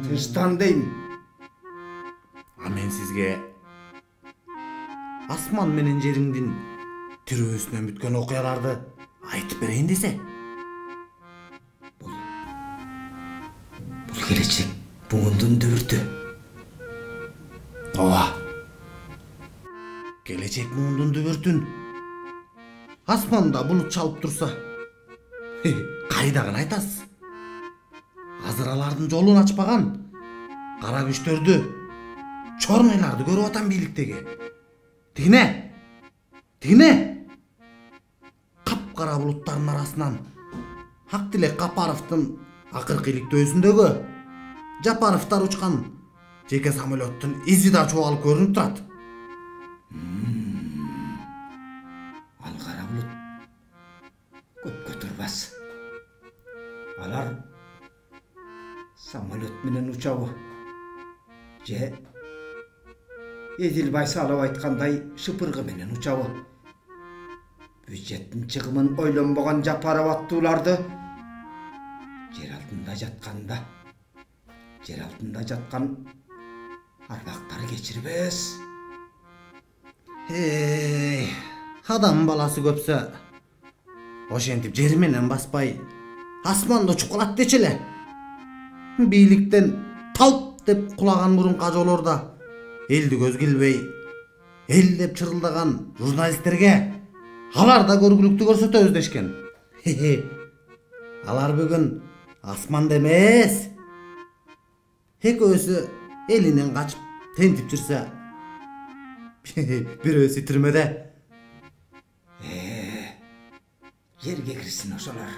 Тынчтан дейм. А мен сизге асман менен жериңдин тирөөсүнөн бүткөн окуяларды айтып берейин десе. Бул келечек бугундун дүбүртү. Ооба. Келечек муңдун дүбүртүн асманда булут чалып турса, кайдагын айтасыз? Азыр алардын жолун ачпаган кара күчтөрдү, чорнойларды көрүп атам бийликтеги. Тигине капкара булуттардын арасынан Актилек Капаровдун акыркы иликтөөсүндөгү Жапаровдор учкан жеке самолеттун изи да чоалып көрүнүп турат. Ал кара булут көпкө турбас. Алар самолет менен учабы. Же Эдил Байсалов айткандай шыпыргы менен учабы. Бюджеттин чыгымын ойлонбогон Жапаров аттууларды жер altында жаткан арбактары кечирбес. Адам баласы көпсө ошентип жер менен баспай асманда чукулат дечи эле. Бийликтен талп деп кулаган мурунку ажоолорда элди көзгө илбей, эл деп чырылдаган журналисттерге алар да көргүлүктү көрсөтөбүз дешкен. Алар бүгүн асманда эмес, экөөсү элинен качып тентип жүрсө, бирөөсү түрмөдө. Жерге кирсин ошолор.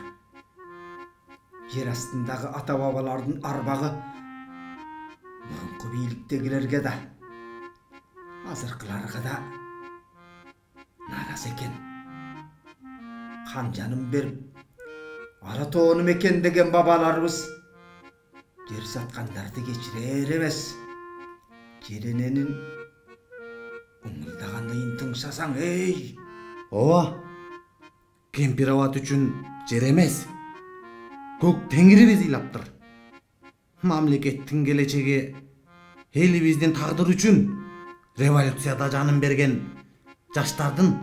Жер астындагы ата бабалардын арбагы мурунку бийликтегилерге да, азыркыларга да нааразы экен. Кан жанын берип, ара тоону мекендеген бабаларыбыз жер саткандарды кечирер эмес. Жерененин умулдаган ыйын тыңшасаң, Ооба. Кемпирабад үчүн жер эмес, көк теңирибиз ыйлаптыр. Мамлекеттин келечеги, элибиздин тагдыры үчүн революцияда жанын берген жаштардын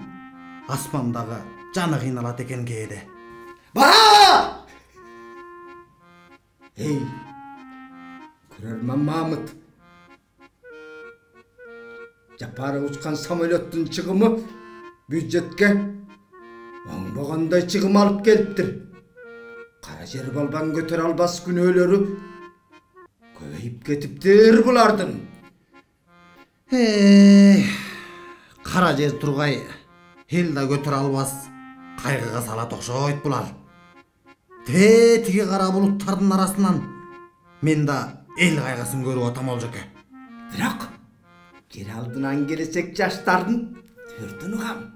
асмандагы жаны кыйналат экен кээде. Бара! Көрөрман Мамыт. Жапаров учкан самолеттин чыгымы бюджетке оңбогондой чыгым алып келиптир. Кара жер балбан көтөрө албас күнөөлөрү көбөйүп кетиптир булардын. Кара жер тургай эл да көтөрө албас кайгыга салат окшойт булар. Тиги кара булуттардын арасынан мен да эл кайгысын көрүп атам Олжоке. Бирок жер алдынан келечек жаштардын төрдүн угам.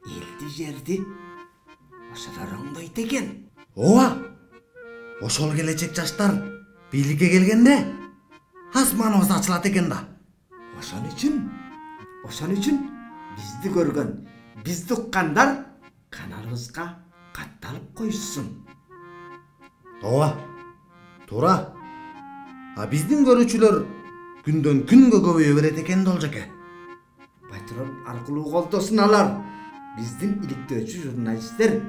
Элди жерди ошолор оңдойт экен. Ооба. Ошол келечек жаштар бийликке келгенде асманыбыз ачылат экен да. Ошон үчүн бизди көргөн, бизди уккандар каналыбызга катталып коюшсун. Ооба. Туура. А биздин көрүүчүлөр күндөн күнгө көбөйө берет экен да Олжоке. Патрон аркылуу колдосун алар. Биздин иликтөөчү журналисттер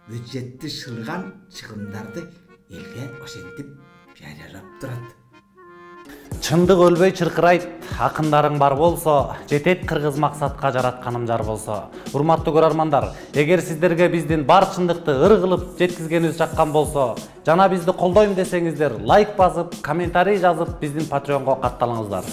бюджетти шылган чыгымдарды элге ошентип жарыялап турат. Чындык өлбөй чыркырайт, акындарың бар болсо, жетет кыргыз максатка жаратканым жар болсо. Урматтуу көрөрмандар, эгер сиздерге биздин бар чындыкты ыр кылып жеткизгенибиз жаккан болсо, жана бизди колдойм десеңиздер, лайк басып, комментарий жазып, биздин Patreonго катталыңыздар.